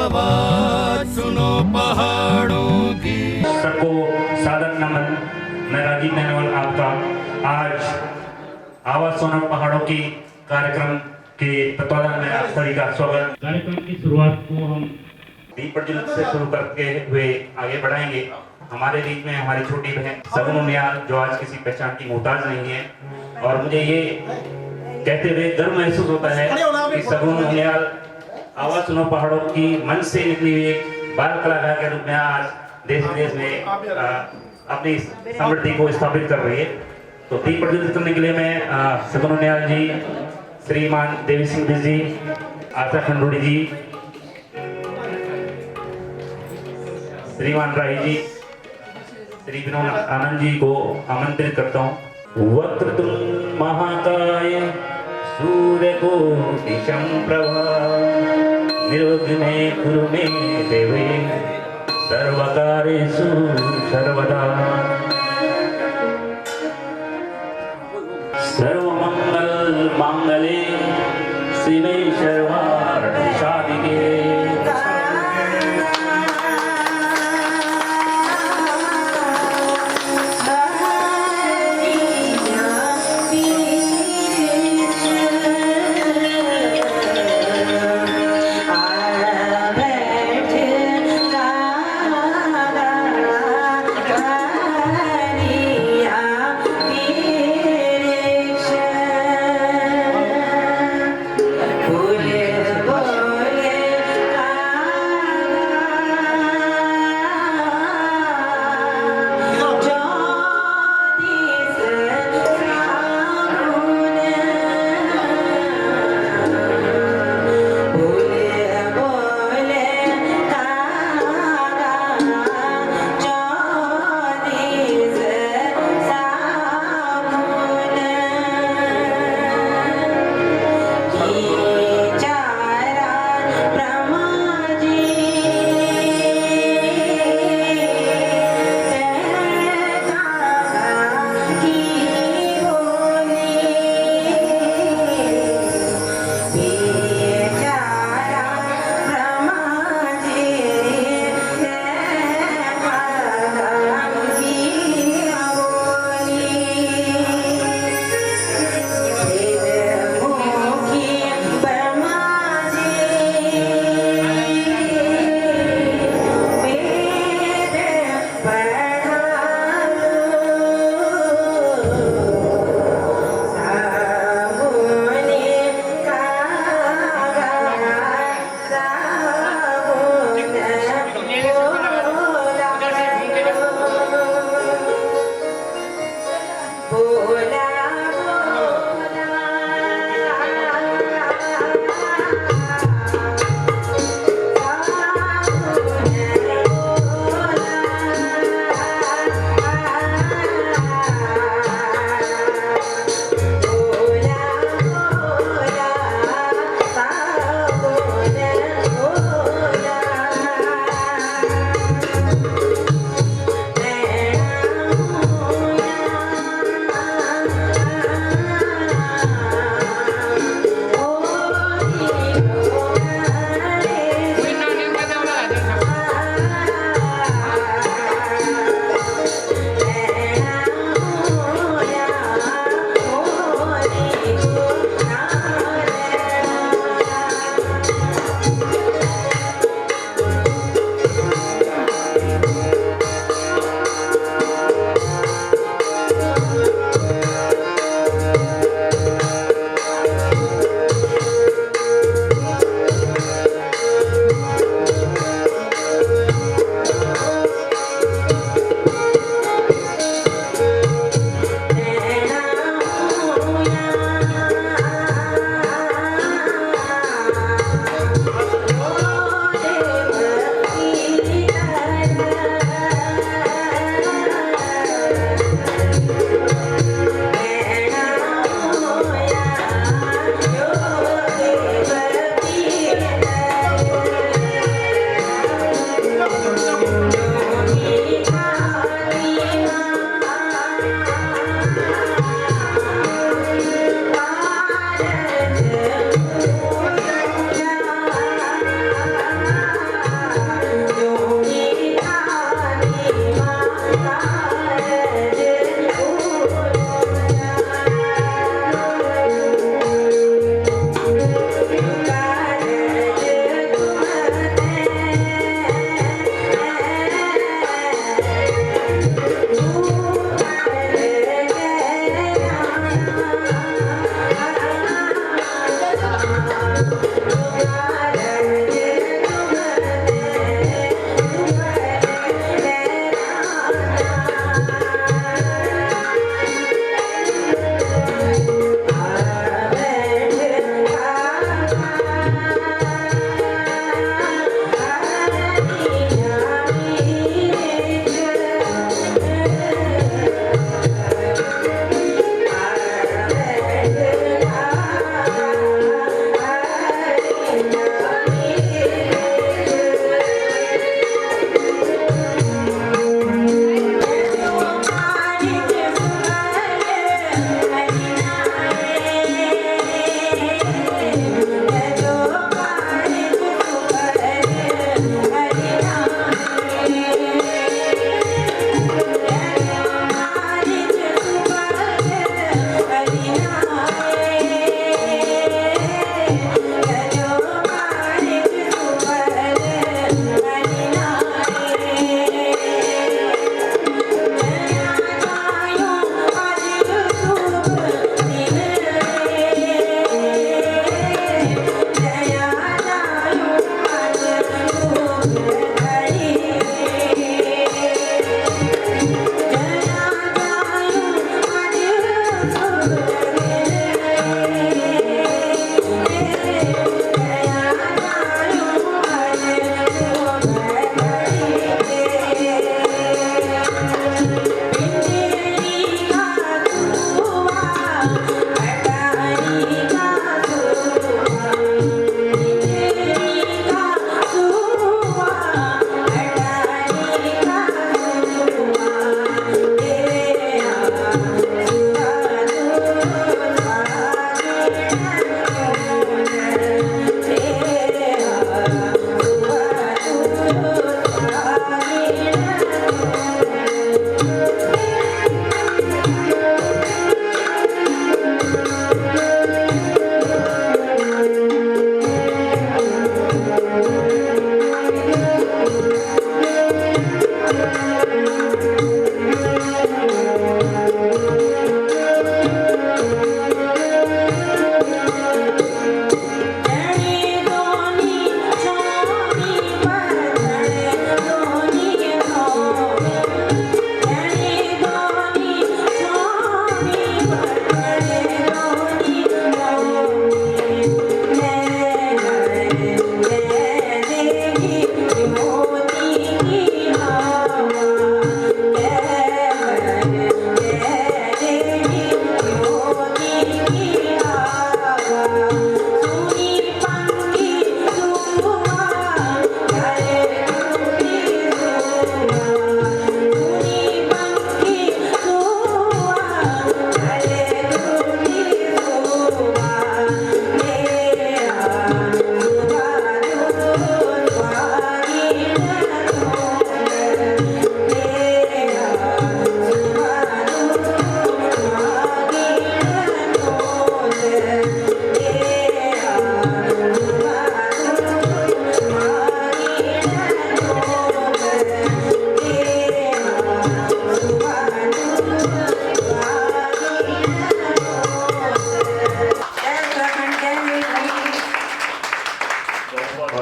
आवाज सुनो पहाड़ों की। सबको सादर नमन। मैं राजीव नैनवाल आपका आज आवाज सुनो पहाड़ों की कार्यक्रम के तत्वाधान में आप सभी का स्वागत। कार्यक्रम की शुरुआत को हम दीप प्रज्वलित से शुरू करके हुए आगे बढ़ाएंगे। हमारे बीच में हमारी छोटी बहन सगुन उनियाल जो आज किसी पहचान की मोहताज नहीं है, और मुझे ये कहते हुए गर्व महसूस होता है कि सगुन उनियाल आवाज सुनो पहाड़ों की मंच से निकली हुई एक बाल कलाकार के रूप में आज देश विदेश में अपनी समृद्धि को स्थापित कर रही है। तो दीप प्रज्वलित करने के लिए मैं सगुन उनियाल जी, श्रीमान देवी सिंह जी, आशा खंडोड़ी जी, श्रीमान राही जी, श्री विनोद आनंद जी को आमंत्रित करता हूँ। वक्रतुंड महाकाय सूर्यकोटि समप्रभा निर्विघ्ने कुरु मे देव सर्वकार्येषु सर्वदा। सर्वमंगल मांगल्ये शिवे सर्वार्थ साधिके।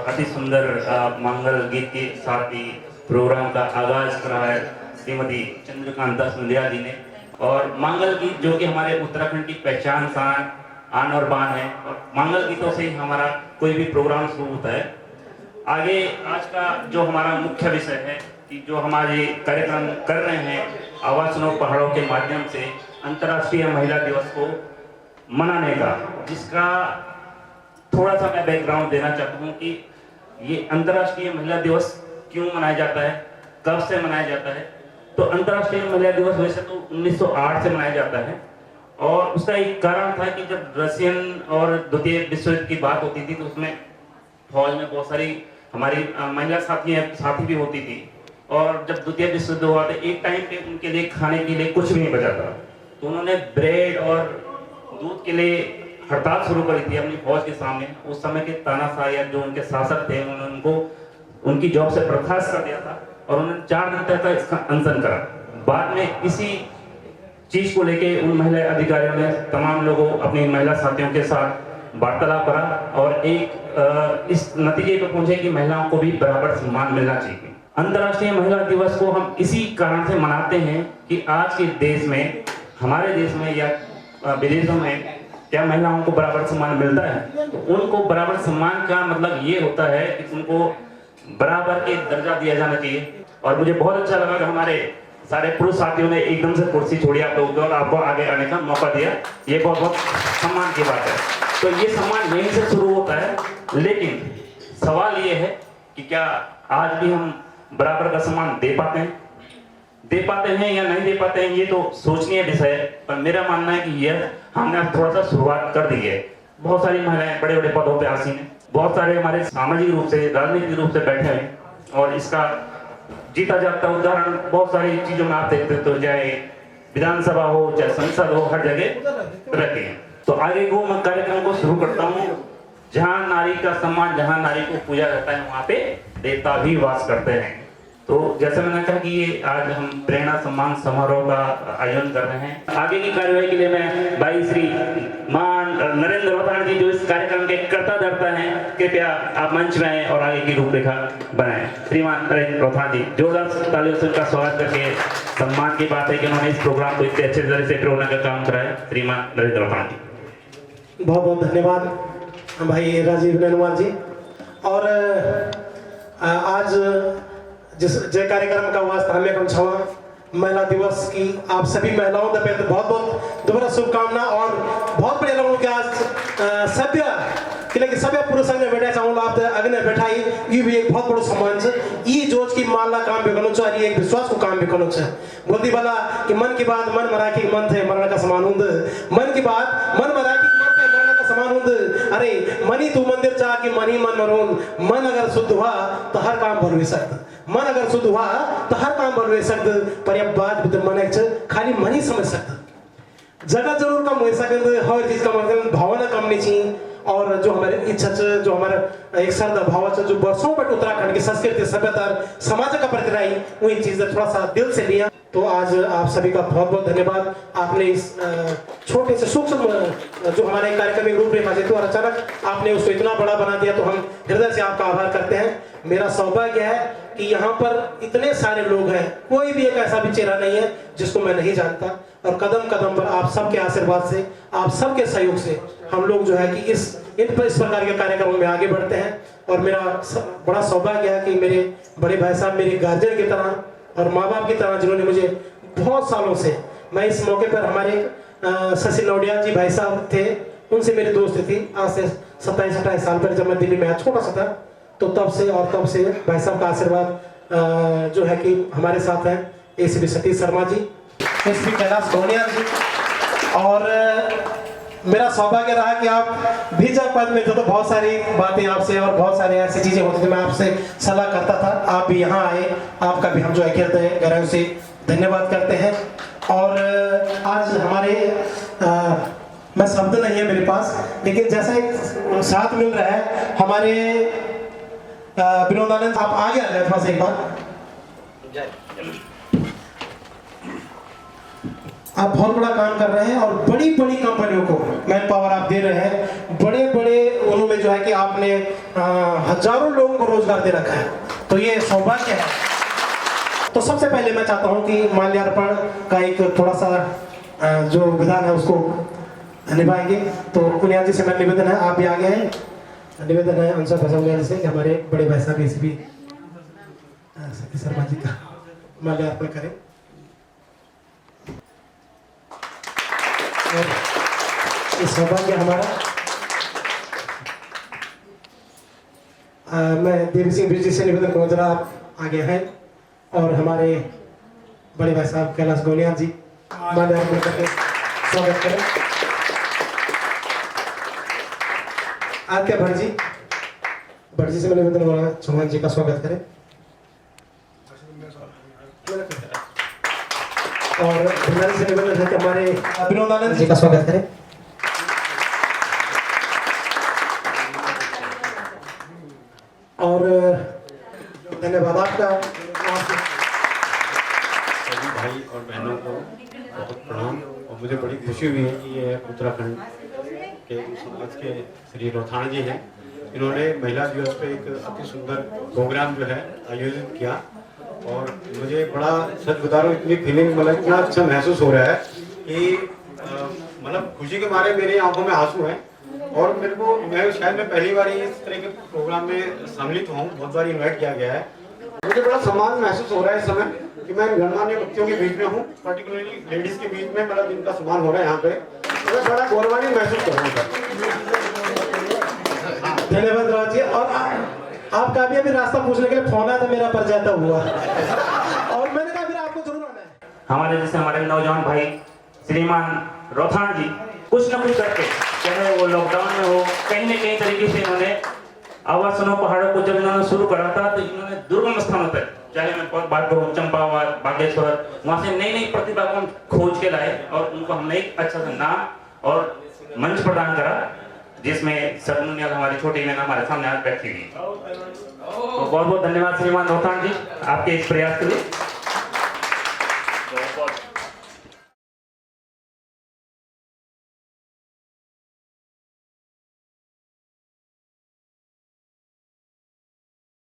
अति सुंदर मंगल गीत के साथ ही प्रोग्राम का आगाज करा है श्रीमती चंद्रकांता सुंदिया जी ने। और मंगल गीत जो कि हमारे उत्तराखंड की पहचान शान आन और बान है, और मंगल गीतों से ही हमारा कोई भी प्रोग्राम शुरू होता है। आगे आज का जो हमारा मुख्य विषय है कि जो हमारे कार्यक्रम कर रहे हैं आवाज सुनो पहाड़ों के माध्यम से अंतर्राष्ट्रीय महिला दिवस को मनाने का, जिसका थोड़ा सा मैं बैकग्राउंड देना चाहता हूँ कि ये अंतर्राष्ट्रीय महिला दिवस क्यों मनाया जाता है, कब से मनाया जाता है। तो अंतर्राष्ट्रीय महिला दिवस वैसे तो 1908 से मनाया जाता है, और उसका एक कारण था कि जब रशियन और द्वितीय विश्व युद्ध की बात होती थी तो उसमें फौज में बहुत सारी हमारी महिला साथी भी होती थी, और जब द्वितीय विश्व युद्ध हुआ तो एक टाइम पे उनके लिए खाने के लिए कुछ भी नहीं बचा था, तो उन्होंने ब्रेड और दूध के लिए हड़ताल शुरू करी थी अपनी फौज के सामने। उस समय के तानाशाह या जो उनके शासक थे उन्होंने उनको उनकी जॉब से बर्खास्त कर दिया था, और उन्होंने 4 दिन तक इसका अनशन करा। बाद में इसी चीज को लेके उन महिला अधिकारियों ने तमाम लोगों अपनी महिला साथियों के साथ वार्तालाप करा और एक इस नतीजे पर पहुंचे कि महिलाओं को भी बराबर सम्मान मिलना चाहिए। अंतर्राष्ट्रीय महिला दिवस को हम इसी कारण से मनाते हैं कि आज के देश में, हमारे देश में या विदेशों में क्या महिलाओं को बराबर सम्मान मिलता है। तो उनको बराबर सम्मान का मतलब ये होता है कि उनको बराबर के दर्जा दिया जाना चाहिए। और मुझे बहुत अच्छा लगा कि हमारे सारे पुरुष साथियों ने एकदम से कुर्सी छोड़ी आप लोगों को और आपको आगे आने का मौका दिया, ये बहुत बहुत सम्मान की बात है। तो ये सम्मान यहीं से शुरू होता है, लेकिन सवाल ये है कि क्या आज भी हम बराबर का सम्मान दे पाते हैं या नहीं दे पाते हैं, ये तो सोचनीय विषय है। पर मेरा मानना है कि यह हमने थोड़ा सा शुरुआत कर दी है। बहुत सारी महिलाएं बड़े बड़े पदों पे आसीन हैं, बहुत सारे हमारे सामाजिक रूप से राजनीतिक रूप से बैठे हैं, और इसका जीता जाता उदाहरण बहुत सारी चीजों में आप देखते तो चाहे विधानसभा हो चाहे संसद हो, हर जगह रहती है। तो आगे को मैं कार्यक्रम को शुरू करता हूँ जहाँ नारी का सम्मान, जहाँ नारी को पूजा जाता है, वहाँ पे देवता भी वास करते हैं। तो जैसे मैंने कहा कि ये आज हम प्रेरणा सम्मान समारोह का आयोजन कर रहे हैं। आगे की कार्यवाही के लिए मैं भाई श्री मान नरेंद्र रोहताण जी, जो इस कार्यक्रम के कर्ता धर्ता हैं, कृपया आप मंच में आए और आगे की रूपरेखा बनाएं। श्रीमान नरेंद्र रोहताण जी, जोरदार तालियों से उनका स्वागत करके सम्मान की बात है कि उन्होंने इस प्रोग्राम को इतने अच्छे तरह से प्रेरणा का काम कराया। श्रीमान नरेंद्र रोहताण जी, बहुत बहुत धन्यवाद भाई राजीव नैनवाल जी। और आज जिस जय कार्यक्रम का हुआ स्थानीय कंछावा महिला दिवस की आप सभी महिलाओं का बहुत बहुत दोबारा शुभकामना। और बहुत बड़े लोगों के आज सभ्य कि सभ्य पुरुष ने बैठा चाहूँ आप अग्नि बैठाई, ये भी एक बहुत बड़ो सम्मान है। ये जोज की मानला काम भी करना चाहिए, एक विश्वास को काम भी करना चाहिए। बोलती वाला कि मन की बात मन मरा की मन थे मरने का समान हूं, मन की बात मन मरा की मन थे मरने का समान हूं। अरे मनी तू मंदिर चाह कि मनी मन मरून, मन अगर शुद्ध हुआ तो हर काम भरवे सकता, मन अगर शुद्ध हुआ तो हर काम भरवे सकता। पर यह बात मन खाली मन ही समझ सकता, जगह जरूर कम हो सकता, हर चीज का मतलब भावना कम नहीं चाहिए। और जो हमारे इच्छा जो हमारा एक श्रद्धा भाव जो वर्षों पर उत्तराखंड की संस्कृति सभ्यता समाज का प्रति रही, वही चीजें थोड़ा सा दिल से लिया। तो आज आप सभी का बहुत बहुत धन्यवाद। आपने इस छोटे से सूक्ष्म जो हमारे कार्यक्रम में रूपरेखा थी और अचानक आपने उसको इतना बड़ा बना दिया, तो हम हृदय से आपका आभार करते हैं। मेरा सौभाग्य है कि यहाँ पर इतने सारे लोग हैं, कोई भी एक ऐसा भी चेहरा नहीं है जिसको मैं नहीं जानता। और कदम कदम पर आप सबके आशीर्वाद से, आप सबके सहयोग से हम लोग जो है कि इस प्रकार के कार्यक्रमों में आगे बढ़ते हैं। और मेरा बड़ा सौभाग्य है कि मेरे बड़े भाई साहब मेरे गार्जियन की तरह और माँ बाप की तरह, जिन्होंने मुझे बहुत सालों से, मैं इस मौके पर हमारे शशि नौडियाल जी भाई साहब थे, उनसे मेरी दोस्ती थी आज से 27-28 साल पहले, जब मैं दिल्ली में आया छोटा सा था। तो तब से भाई साहब का आशीर्वाद जो है कि हमारे साथ है। एसीपी सतीश शर्मा जी, एसीपी कैलाश गोनिया जी। और मेरा सौभाग्य रहा कि आप भी जब पद में थे तो बहुत सारी बातें आपसे और बहुत सारी ऐसी चीजें होती थी, मैं आपसे सलाह करता था। आप भी यहाँ आए, आपका भी हम जो है गहराई से धन्यवाद करते हैं। और आज हमारे मैं शब्द नहीं है मेरे पास, लेकिन जैसा एक साथ मिल रहा है हमारे विनोदानंद, आप आगे आ जाए थोड़ा सा एक बार। आप बहुत बड़ा काम कर रहे हैं और बड़ी बड़ी कंपनियों को मैन पावर आप दे रहे हैं, बड़े बड़े उन्होंने जो है कि आपने हजारों लोगों को रोजगार दे रखा है, तो ये सौभाग्य है। तो सबसे पहले मैं चाहता हूं कि माल्यार्पण का एक थोड़ा सा जो विधान है उसको निभाएंगे। तो कुनिया जी से मैं निवेदन है, आप भी आगे हैं, निवेदन है अंशा भजौलिया से कि हमारे बड़े भाई साहब एसीपी सतीश शर्मा जी का माल्यार्पण करें। और इस सौभाग्य हमारा मैं देवी सिंह बिरजी से निवेदन करूँ, जरा आप आगे हैं और हमारे बड़े भाई साहब कैलाश गोनिया जी माल्यार्पण करके स्वागत करें। आत्या भटजी से मैं निवेदन करूँगा चौहान जी का स्वागत करें। और भंडारी से निवेदन है कि हमारे विनोदानंद जी का स्वागत करें। और धन्यवाद आपका। सभी भाई और बहनों को बहुत प्रणाम। और मुझे बड़ी खुशी हुई है कि ये उत्तराखंड के समाज के श्री रोहताण जी हैं, इन्होंने महिला दिवस पे एक अति सुंदर प्रोग्राम जो है आयोजित किया। और मुझे बड़ा सच बता रहा हूँ, इतनी फीलिंग मतलब इतना अच्छा महसूस हो रहा है कि मतलब खुशी के मारे मेरी आंखों में आंसू हैं। और मेरे को मैं पहली बार इस तरह के प्रोग्राम में सम्मिलित हूँ, बहुत बार इन्वाइट किया गया है। मुझे बड़ा सम्मान महसूस हो रहा है इस समय कि मैं गणमान्य व्यक्तियों के बीच में हूँ, पर्टिकुलरली लेडीज के बीच में, मतलब जिनका सम्मान हो रहा है यहाँ पे, तो मैं बड़ा गौरवान्वित महसूस कर रहा हूँ। धन्यवाद राज जी। और आपका अभी रास्ता पूछने के लिए फोन आया था, मेरा परिचय हुआ और मैंने कहा फिर आपको जरूर आना है। हमारे जैसे हमारे नौजवान भाई श्रीमान रोहताण जी कुछ न कुछ करके, चाहे वो लॉकडाउन में हो, कहीं न कहीं तरीके से इन्होंने आवाज सुनो पहाड़ों को जब इन्होंने शुरू करा था, तो इन्होंने दुर्गम स्थानों तक, चाहे मैं बात करूँ चंपावत, बागेश्वर, वहाँ से नई नई प्रतिभा को हम खोज के लाए और उनको हमने एक अच्छा सा नाम और मंच प्रदान करा, जिसमें सबनुन याल हमारी छोटी बहन हमारे सामने आज बैठी हुई है। तो बहुत बहुत धन्यवाद श्रीमान रोहतान जी आपके इस प्रयास के लिए।